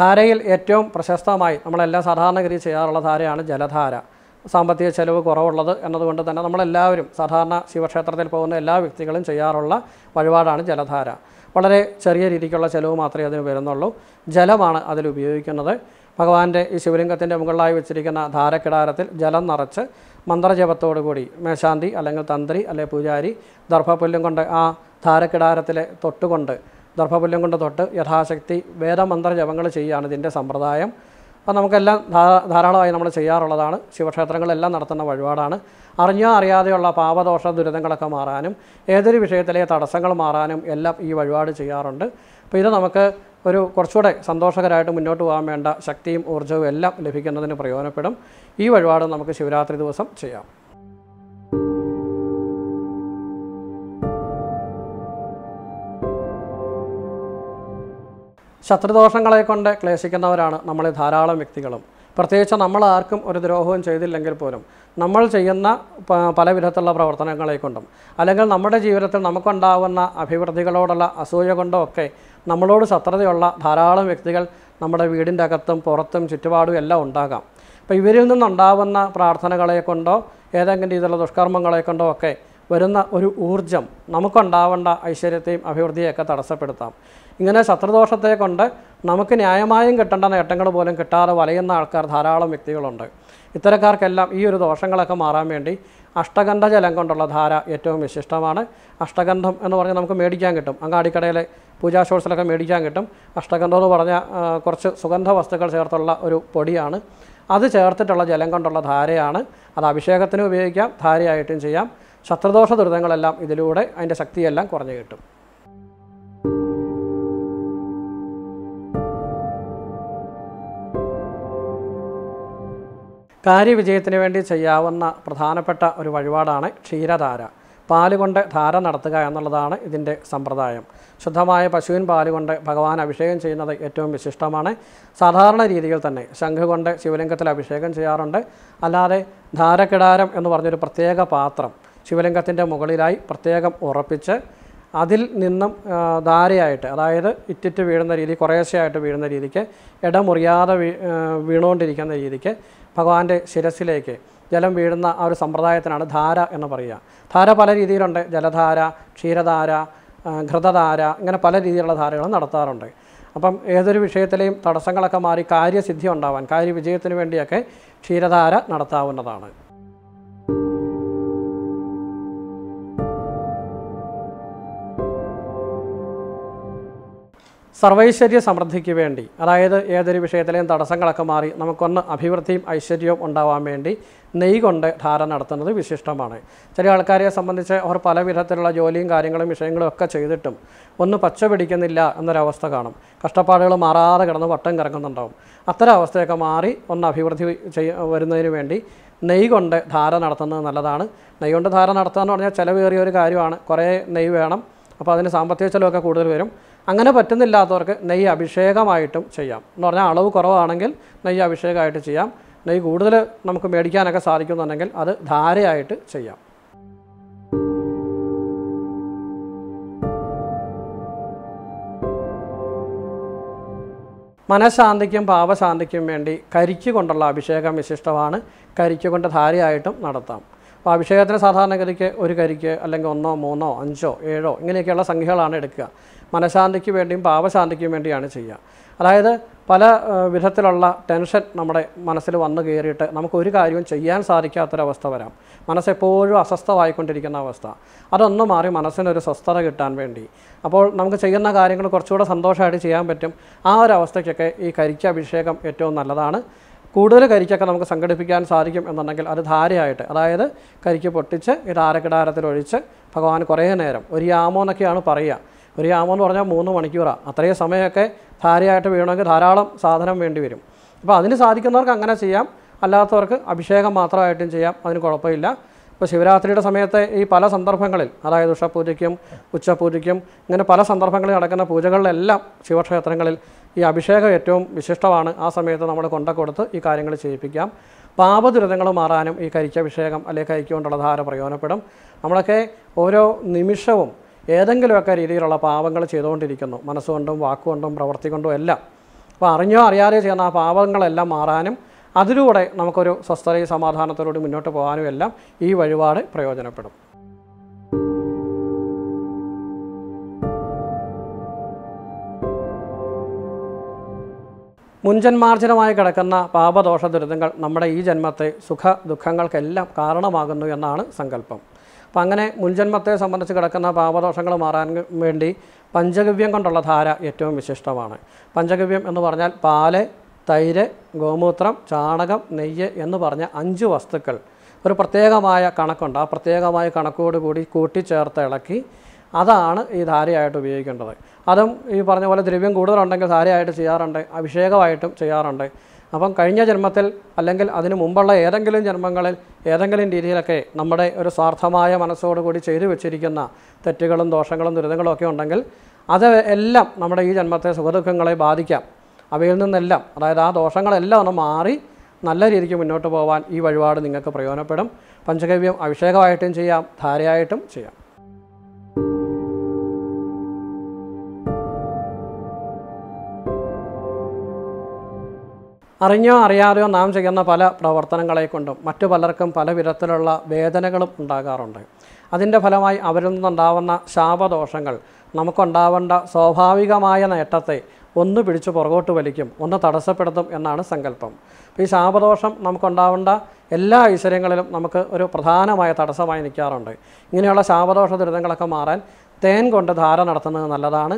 ധാരയിൽ ഏറ്റവും പ്രശസ്തമായി നമ്മളെല്ലാം സാധാരണഗതിയിൽ ചെയ്യാറുള്ള ധാരയാണ് ജലധാര. സാമ്പത്തിക ചെലവ് കുറവുള്ളത് എന്നതുകൊണ്ട് തന്നെ നമ്മളെല്ലാവരും സാധാരണ ശിവക്ഷേത്രത്തിൽ പോകുന്ന എല്ലാ വ്യക്തികളും ചെയ്യാറുള്ള വഴിപാടാണ് ജലധാര. വളരെ ചെറിയ രീതിക്കുള്ള ചെലവ് മാത്രമേ അതിന് വരുന്നുള്ളൂ. ജലമാണ് അതിൽ ഉപയോഗിക്കുന്നത്. ഭഗവാന്റെ ഈ ശിവലിംഗത്തിൻ്റെ മുകളിലായി വെച്ചിരിക്കുന്ന ധാരക്കിടാരത്തിൽ ജലം നിറച്ച് മന്ത്രജപത്തോടുകൂടി മേശാന്തി അല്ലെങ്കിൽ തന്ത്രി അല്ലെങ്കിൽ പൂജാരി ദർഭപുല്യം കൊണ്ട് ആ ധാരക്കിടാരത്തിലെ തൊട്ടുകൊണ്ട് ദർഭപുല്യം കൊണ്ട് തൊട്ട് യഥാശക്തി വേദമന്ത്രജപങ്ങൾ ചെയ്യുകയാണ് ഇതിൻ്റെ സമ്പ്രദായം. അപ്പോൾ നമുക്കെല്ലാം ധാരാളമായി നമ്മൾ ചെയ്യാറുള്ളതാണ്. ശിവക്ഷേത്രങ്ങളെല്ലാം നടത്തുന്ന വഴിപാടാണ്. അറിഞ്ഞോ അറിയാതെയുള്ള പാപദോഷ ദുരിതങ്ങളൊക്കെ മാറാനും ഏതൊരു വിഷയത്തിലെ തടസ്സങ്ങൾ മാറാനും എല്ലാം ഈ വഴിപാട് ചെയ്യാറുണ്ട്. അപ്പോൾ ഇത് നമുക്ക് ഒരു കുറച്ചുകൂടെ സന്തോഷകരമായിട്ട് മുന്നോട്ട് പോകാൻ വേണ്ട ശക്തിയും ഊർജ്ജവും എല്ലാം ലഭിക്കുന്നതിന് പ്രയോജനപ്പെടും. ഈ വഴിപാട് നമുക്ക് ശിവരാത്രി ദിവസം ചെയ്യാം. ശത്രുദോഷങ്ങളെ കൊണ്ട് ക്ലേശിക്കുന്നവരാണ് നമ്മൾ ധാരാളം വ്യക്തികളും. പ്രത്യേകിച്ച് നമ്മൾ ആർക്കും ഒരു ദ്രോഹവും ചെയ്തില്ലെങ്കിൽ പോലും നമ്മൾ ചെയ്യുന്ന പല വിധത്തിലുള്ള പ്രവർത്തനങ്ങളെ കൊണ്ടും അല്ലെങ്കിൽ നമ്മുടെ ജീവിതത്തിൽ നമുക്കുണ്ടാകുന്ന അഭിവൃദ്ധികളോടുള്ള അസൂയ കൊണ്ടോ ഒക്കെ നമ്മളോട് ശത്രുതയുള്ള ധാരാളം വ്യക്തികൾ നമ്മുടെ വീടിൻ്റെ അകത്തും പുറത്തും ചുറ്റുപാടും എല്ലാം ഉണ്ടാകാം. അപ്പോൾ ഇവരിൽ നിന്നുണ്ടാവുന്ന പ്രാർത്ഥനകളെ കൊണ്ടോ ഏതെങ്കിലും രീതിയിലുള്ള ദുഷ്കർമ്മങ്ങളെ കൊണ്ടോ ഒക്കെ വരുന്ന ഒരു ഊർജം നമുക്കുണ്ടാവേണ്ട ഐശ്വര്യത്തെയും അഭിവൃദ്ധിയെയൊക്കെ തടസ്സപ്പെടുത്താം. ഇങ്ങനെ ശത്രുദോഷത്തെ കൊണ്ട് നമുക്ക് ന്യായമായും കിട്ടേണ്ട നേട്ടങ്ങൾ പോലും കിട്ടാതെ വലയുന്ന ആൾക്കാർ ധാരാളം വ്യക്തികളുണ്ട്. ഇത്തരക്കാർക്കെല്ലാം ഈ ഒരു ദോഷങ്ങളൊക്കെ മാറാൻ വേണ്ടി അഷ്ടഗന്ധ ജലം കൊണ്ടുള്ള ധാര ഏറ്റവും വിശിഷ്ടമാണ്. അഷ്ടഗന്ധം എന്ന് പറഞ്ഞാൽ നമുക്ക് മേടിക്കാൻ കിട്ടും, അങ്ങാടിക്കടയിലെ പൂജാ ഷോട്ട്സിലൊക്കെ മേടിക്കാൻ കിട്ടും. അഷ്ടഗന്ധം എന്ന് പറഞ്ഞാൽ കുറച്ച് സുഗന്ധ വസ്തുക്കൾ ചേർത്തുള്ള ഒരു പൊടിയാണ്. അത് ചേർത്തിട്ടുള്ള ജലം കൊണ്ടുള്ള ധാരയാണ്. അത് അഭിഷേകത്തിന് ഉപയോഗിക്കാം, ധാരയായിട്ടും ചെയ്യാം. ശത്രുദോഷ ദുരിതങ്ങളെല്ലാം ഇതിലൂടെ അതിൻ്റെ ശക്തിയെല്ലാം കുറഞ്ഞു കിട്ടും. കാര്യവിജയത്തിന് വേണ്ടി ചെയ്യാവുന്ന പ്രധാനപ്പെട്ട ഒരു വഴിപാടാണ് ക്ഷീരധാര. പാലുകൊണ്ട് ധാര നടത്തുക എന്നുള്ളതാണ് ഇതിൻ്റെ സമ്പ്രദായം. ശുദ്ധമായ പശുവിൻ പാലുകൊണ്ട് ഭഗവാൻ അഭിഷേകം ചെയ്യുന്നത് ഏറ്റവും വിശിഷ്ടമാണ്. സാധാരണ രീതിയിൽ തന്നെ ശംഖ് കൊണ്ട് ശിവലിംഗത്തിൽ അഭിഷേകം ചെയ്യാറുണ്ട്. അല്ലാതെ ധാരക്കിടാരം എന്ന് പറഞ്ഞൊരു പ്രത്യേക പാത്രം ശിവലിംഗത്തിൻ്റെ മുകളിലായി പ്രത്യേകം ഉറപ്പിച്ച് അതിൽ നിന്നും ധാരയായിട്ട്, അതായത് ഇറ്റിറ്റ് വീഴുന്ന രീതി, കുറേശ്ശെയായിട്ട് വീഴുന്ന രീതിക്ക്, ഇടമുറിയാതെ വീണുകൊണ്ടിരിക്കുന്ന രീതിക്ക് ഭഗവാന്റെ ശിരസിലേക്ക് ജലം വീഴുന്ന ആ ഒരു സമ്പ്രദായത്തിനാണ് ധാര എന്ന് പറയുക. ധാര പല രീതിയിലുണ്ട്. ജലധാര, ക്ഷീരധാര, ഘൃതധാര, ഇങ്ങനെ പല രീതിയിലുള്ള ധാരകളും നടത്താറുണ്ട്. അപ്പം ഏതൊരു വിഷയത്തിലെയും തടസ്സങ്ങളൊക്കെ മാറി കാര്യസിദ്ധി ഉണ്ടാവാൻ, കാര്യവിജയത്തിന് വേണ്ടിയൊക്കെ ക്ഷീരധാര നടത്താവുന്നതാണ്. സർവൈശ്വര്യ സമൃദ്ധിക്ക് വേണ്ടി, അതായത് ഏതൊരു വിഷയത്തിലെയും തടസ്സങ്ങളൊക്കെ മാറി നമുക്കൊന്ന് അഭിവൃദ്ധിയും ഐശ്വര്യവും ഉണ്ടാവാൻ വേണ്ടി നെയ്യ് കൊണ്ട് ധാര നടത്തുന്നത് വിശിഷ്ടമാണ്. ചില ആൾക്കാരെ സംബന്ധിച്ച് അവർ പല വിധത്തിലുള്ള ജോലിയും കാര്യങ്ങളും വിഷയങ്ങളും ഒക്കെ ചെയ്തിട്ടും ഒന്ന് പച്ച പിടിക്കുന്നില്ല എന്നൊരവസ്ഥ കാണും. കഷ്ടപ്പാടുകൾ മാറാതെ കിടന്ന് വട്ടം കറങ്ങുന്നുണ്ടാവും. അത്തരം അവസ്ഥയൊക്കെ മാറി ഒന്ന് അഭിവൃദ്ധി വരുന്നതിന് വേണ്ടി നെയ്യ് കൊണ്ട് ധാര നടത്തുന്നത് നല്ലതാണ്. നെയ്യ് കൊണ്ട് ധാര നടത്തുക എന്ന് പറഞ്ഞാൽ ചിലവേറിയ ഒരു കാര്യമാണ്. കുറേ നെയ്യ് വേണം. അപ്പോൾ അതിന് സാമ്പത്തിക ചിലവൊക്കെ കൂടുതൽ വരും. അങ്ങനെ പറ്റുന്നില്ലാത്തവർക്ക് നെയ്യ് അഭിഷേകമായിട്ടും ചെയ്യാം. എന്ന് പറഞ്ഞാൽ അളവ് കുറവാണെങ്കിൽ നെയ്യ് അഭിഷേകമായിട്ട് ചെയ്യാം. നെയ്യ് കൂടുതൽ നമുക്ക് മേടിക്കാനൊക്കെ സാധിക്കുന്നുണ്ടെങ്കിൽ അത് ധാരയായിട്ട് ചെയ്യാം. മനഃശാന്തിക്കും പാപശാന്തിക്കും വേണ്ടി കരിക്ക് കൊണ്ടുള്ള അഭിഷേകം വിശിഷ്ടമാണ്. കരിക്ക് കൊണ്ട് ധാരയായിട്ടും നടത്താം. അപ്പോൾ അഭിഷേകത്തിന് സാധാരണഗതിക്ക് ഒരു കരിക്ക് അല്ലെങ്കിൽ 1, 3, 5, 7 ഇങ്ങനെയൊക്കെയുള്ള സംഖ്യകളാണ് എടുക്കുക. മനഃശാന്തിക്ക് വേണ്ടിയും പാപശാന്തിക്കും വേണ്ടിയാണ് ചെയ്യുക. അതായത് പല വിധത്തിലുള്ള ടെൻഷൻ നമ്മുടെ മനസ്സിൽ വന്നു കയറിയിട്ട് നമുക്കൊരു കാര്യവും ചെയ്യാൻ സാധിക്കാത്തൊരവസ്ഥ വരാം. മനസ്സെപ്പോഴും അസ്വസ്ഥമായിക്കൊണ്ടിരിക്കുന്ന അവസ്ഥ. അതൊന്നും മാറി മനസ്സിനൊരു സ്വസ്ഥത കിട്ടാൻ വേണ്ടി, അപ്പോൾ നമുക്ക് ചെയ്യുന്ന കാര്യങ്ങൾ കുറച്ചുകൂടെ സന്തോഷമായിട്ട് ചെയ്യാൻ പറ്റും. ആ ഒരു അവസ്ഥയ്ക്കൊക്കെ ഈ കരിക്ക് അഭിഷേകം ഏറ്റവും നല്ലതാണ്. കൂടുതൽ കരിക്കൊക്കെ നമുക്ക് സംഘടിപ്പിക്കാൻ സാധിക്കും എന്നുണ്ടെങ്കിൽ അത് ധാരയായിട്ട്, അതായത് കരിക്ക് പൊട്ടിച്ച് ഈ ധാരക്കിടാരത്തിലൊഴിച്ച് ഭഗവാൻ കുറേ നേരം, ഒരു യാമോ എന്നൊക്കെയാണ് പറയുക. ഒരു യാമോ എന്ന് പറഞ്ഞാൽ 3 മണിക്കൂറാണ്. അത്രയും സമയമൊക്കെ ധാരയായിട്ട് വീണമെങ്കിൽ ധാരാളം സാധനം വേണ്ടി വരും. അപ്പോൾ അതിന് സാധിക്കുന്നവർക്ക് അങ്ങനെ ചെയ്യാം. അല്ലാത്തവർക്ക് അഭിഷേകം മാത്രമായിട്ടും ചെയ്യാം. അതിന് കുഴപ്പമില്ല. ഇപ്പോൾ ശിവരാത്രിയുടെ സമയത്ത് ഈ പല സന്ദർഭങ്ങളിൽ, അതായത് ഉഷപൂജയ്ക്കും ഉച്ചപൂജയ്ക്കും ഇങ്ങനെ പല സന്ദർഭങ്ങളിൽ നടക്കുന്ന പൂജകളിലെല്ലാം ശിവക്ഷേത്രങ്ങളിൽ ഈ അഭിഷേകം ഏറ്റവും വിശിഷ്ടമാണ്. ആ സമയത്ത് നമ്മൾ കൊടുത്ത് ഈ കാര്യങ്ങൾ ചെയ്യിപ്പിക്കാം. പാപദുരിതങ്ങൾ മാറാനും ഈ കരിക്കഭിഷേകം അല്ലെങ്കിൽ കരിക്ക് കൊണ്ടുള്ള ധാര പ്രയോജനപ്പെടും. നമ്മളൊക്കെ ഓരോ നിമിഷവും ഏതെങ്കിലുമൊക്കെ രീതിയിലുള്ള പാപങ്ങൾ ചെയ്തുകൊണ്ടിരിക്കുന്നു. മനസ്സുകൊണ്ടും വാക്കുകൊണ്ടും പ്രവൃത്തി കൊണ്ടും എല്ലാം. അപ്പോൾ അറിഞ്ഞോ അറിയാതെ ചെയ്യുന്ന ആ പാപങ്ങളെല്ലാം മാറാനും അതിലൂടെ നമുക്കൊരു സ്വസ്ഥതയും സമാധാനത്തോടുകൂടി മുന്നോട്ട് പോകാനും എല്ലാം ഈ വഴിപാട് പ്രയോജനപ്പെടും. മുൻജന്മാർജിതമായി കിടക്കുന്ന പാപദോഷ ദുരിതങ്ങൾ നമ്മുടെ ഈ ജന്മത്തെ സുഖ ദുഃഖങ്ങൾക്കെല്ലാം കാരണമാകുന്നു എന്നാണ് സങ്കല്പം. അപ്പം അങ്ങനെ മുൻജന്മത്തെ സംബന്ധിച്ച് കിടക്കുന്ന പാപദോഷങ്ങൾ മാറാൻ വേണ്ടി പഞ്ചഗവ്യം കൊണ്ടുള്ള ധാര ഏറ്റവും വിശിഷ്ടമാണ്. പഞ്ചഗവ്യം എന്ന് പറഞ്ഞാൽ പാല്, തൈര്, ഗോമൂത്രം, ചാണകം, നെയ്യ് എന്ന് പറഞ്ഞ 5 വസ്തുക്കൾ ഒരു പ്രത്യേകമായ കണക്കുണ്ട്. ആ പ്രത്യേകമായ കണക്കോടുകൂടി കൂട്ടിച്ചേർത്ത് ഇളക്കി അതാണ് ഈ ധാരയായിട്ട് ഉപയോഗിക്കേണ്ടത്. അതും ഈ പറഞ്ഞ പോലെ ദ്രവ്യം കൂടുതലുണ്ടെങ്കിൽ ധാരയായിട്ട് ചെയ്യാറുണ്ട്, അഭിഷേകമായിട്ടും ചെയ്യാറുണ്ട്. അപ്പം കഴിഞ്ഞ ജന്മത്തിൽ അല്ലെങ്കിൽ അതിനു മുമ്പുള്ള ഏതെങ്കിലും ജന്മങ്ങളിൽ ഏതെങ്കിലും രീതിയിലൊക്കെ നമ്മുടെ ഒരു സ്വാർത്ഥമായ മനസ്സോടുകൂടി ചെയ്തു വെച്ചിരിക്കുന്ന തെറ്റുകളും ദോഷങ്ങളും ദുരിതങ്ങളും ഒക്കെ ഉണ്ടെങ്കിൽ അത് എല്ലാം നമ്മുടെ ഈ ജന്മത്തെ സുഖദുഃഖങ്ങളെ ബാധിക്കാം. അവയിൽ നിന്നെല്ലാം, അതായത് ആ ദോഷങ്ങളെല്ലാം ഒന്ന് മാറി നല്ല രീതിക്ക് മുന്നോട്ട് പോകാൻ ഈ വഴിപാട് നിങ്ങൾക്ക് പ്രയോജനപ്പെടും. പഞ്ചഗവ്യം അഭിഷേകമായിട്ടും ചെയ്യാം, ധാരയായിട്ടും ചെയ്യാം. അറിഞ്ഞോ അറിയാതെയോ നാം ചെയ്യുന്ന പല പ്രവർത്തനങ്ങളെ കൊണ്ടും മറ്റു പലർക്കും പല വിധത്തിലുള്ള വേദനകളും ഉണ്ടാകാറുണ്ട്. അതിൻ്റെ ഫലമായി അവരിൽ നിന്നുണ്ടാവുന്ന ശാപദോഷങ്ങൾ നമുക്കുണ്ടാവേണ്ട സ്വാഭാവികമായ നേട്ടത്തെ ഒന്ന് പിടിച്ച് പുറകോട്ട് വലിക്കും, ഒന്ന് തടസ്സപ്പെടുത്തും എന്നാണ് സങ്കല്പം. ഈ ശാപദോഷം നമുക്കുണ്ടാവേണ്ട എല്ലാ ഐശ്വര്യങ്ങളിലും നമുക്ക് ഒരു പ്രധാനമായ തടസ്സമായി നിൽക്കാറുണ്ട്. ഇങ്ങനെയുള്ള ശാപദോഷ ദുരിതങ്ങളൊക്കെ മാറാൻ തേൻ കൊണ്ട് ധാര നടത്തുന്നത് നല്ലതാണ്.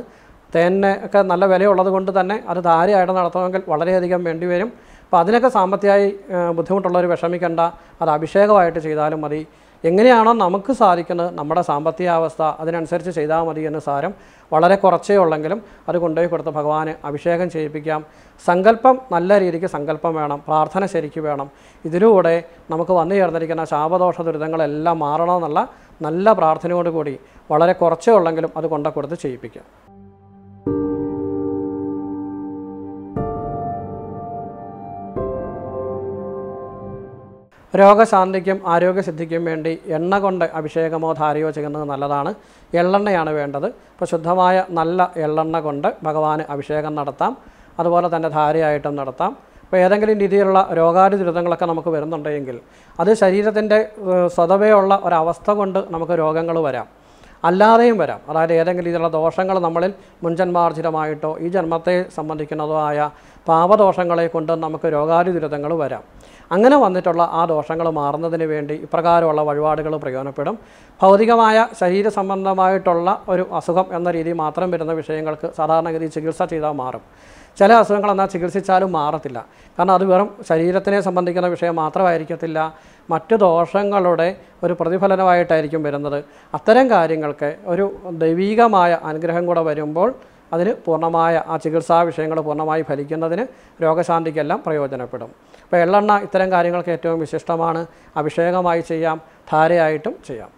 തേനിന് ഒക്കെ നല്ല വിലയുള്ളത് കൊണ്ട് തന്നെ അത് ധാരയായിട്ട് നടത്തണമെങ്കിൽ വളരെയധികം വേണ്ടിവരും. അപ്പോൾ അതിനൊക്കെ സാമ്പത്തികമായി ബുദ്ധിമുട്ടുള്ളവർ വിഷമിക്കേണ്ട, അത് അഭിഷേകമായിട്ട് ചെയ്താലും മതി. എങ്ങനെയാണോ നമുക്ക് സാധിക്കുന്നത് നമ്മുടെ സാമ്പത്തിക അവസ്ഥ അതിനനുസരിച്ച് ചെയ്താൽ മതി എന്ന് സാരം. വളരെ കുറച്ചേ ഉള്ളെങ്കിലും അത് കൊണ്ടുപോയി കൊടുത്ത് ഭഗവാന് അഭിഷേകം ചെയ്യിപ്പിക്കാം. സങ്കല്പം നല്ല രീതിക്ക് സങ്കല്പം വേണം, പ്രാർത്ഥന ശരിക്ക് വേണം. ഇതിലൂടെ നമുക്ക് വന്നു ചേർന്നിരിക്കുന്ന ശാപദോഷ ദുരിതങ്ങളെല്ലാം മാറണമെന്നുള്ള നല്ല പ്രാർത്ഥനയോടുകൂടി വളരെ കുറച്ചേ ഉള്ളെങ്കിലും അത് കൊണ്ടു കൊടുത്ത് ചെയ്യിപ്പിക്കാം. രോഗശാന്തിക്കും ആരോഗ്യസിദ്ധിക്കും വേണ്ടി എണ്ണ കൊണ്ട് അഭിഷേകമോ ധാരയോ ചെയ്യുന്നത് നല്ലതാണ്. എള്ളെണ്ണയാണ് വേണ്ടത്. ഇപ്പോൾ ശുദ്ധമായ നല്ല എള്ളെണ്ണ കൊണ്ട് ഭഗവാന് അഭിഷേകം നടത്താം, അതുപോലെ തന്നെ ധാരയായിട്ടും നടത്താം. ഇപ്പോൾ ഏതെങ്കിലും രീതിയിലുള്ള രോഗാതി ദുരിതങ്ങളൊക്കെ നമുക്ക് വരുന്നുണ്ടെങ്കിൽ അത് ശരീരത്തിൻ്റെ സ്വതവേ ഉള്ള ഒരവസ്ഥ കൊണ്ട് നമുക്ക് രോഗങ്ങൾ വരാം, അല്ലാതെയും വരാം. അതായത് ഏതെങ്കിലും രീതിയിലുള്ള ദോഷങ്ങൾ നമ്മളിൽ മുൻജന്മാർജിതമായിട്ടോ ഈ ജന്മത്തെ സംബന്ധിക്കുന്നതോ ആയ പാപദോഷങ്ങളെ കൊണ്ട് നമുക്ക് രോഗാതി ദുരിതങ്ങൾ വരാം. അങ്ങനെ വന്നിട്ടുള്ള ആ ദോഷങ്ങൾ മാറുന്നതിന് വേണ്ടി ഇപ്രകാരമുള്ള വഴിപാടുകൾ പ്രയോജനപ്പെടും. ഭൗതികമായ ശരീര സംബന്ധമായിട്ടുള്ള ഒരു അസുഖം എന്ന രീതി മാത്രം വരുന്ന വിഷയങ്ങൾക്ക് സാധാരണഗതി ചികിത്സ ചെയ്താൽ മാറും. ചില അസുഖങ്ങൾ എന്നാൽ ചികിത്സിച്ചാലും മാറത്തില്ല. കാരണം അത് വെറും ശരീരത്തിനെ സംബന്ധിക്കുന്ന വിഷയം മാത്രമായിരിക്കത്തില്ല, മറ്റു ദോഷങ്ങളുടെ ഒരു പ്രതിഫലനമായിട്ടായിരിക്കും വരുന്നത്. അത്തരം കാര്യങ്ങൾക്ക് ഒരു ദൈവീകമായ അനുഗ്രഹം കൂടെ വരുമ്പോൾ അതിന് പൂർണ്ണമായ ആ ചികിത്സാ വിഷയങ്ങൾ പൂർണ്ണമായി ഫലിക്കുന്നതിന് രോഗശാന്തിക്കെല്ലാം പ്രയോജനപ്പെടും. അപ്പോൾ എള്ളെണ്ണ ഇത്തരം കാര്യങ്ങൾക്ക് ഏറ്റവും വിശിഷ്ടമാണ്. അഭിഷേകമായി ചെയ്യാം, ധാരയായിട്ടും ചെയ്യാം.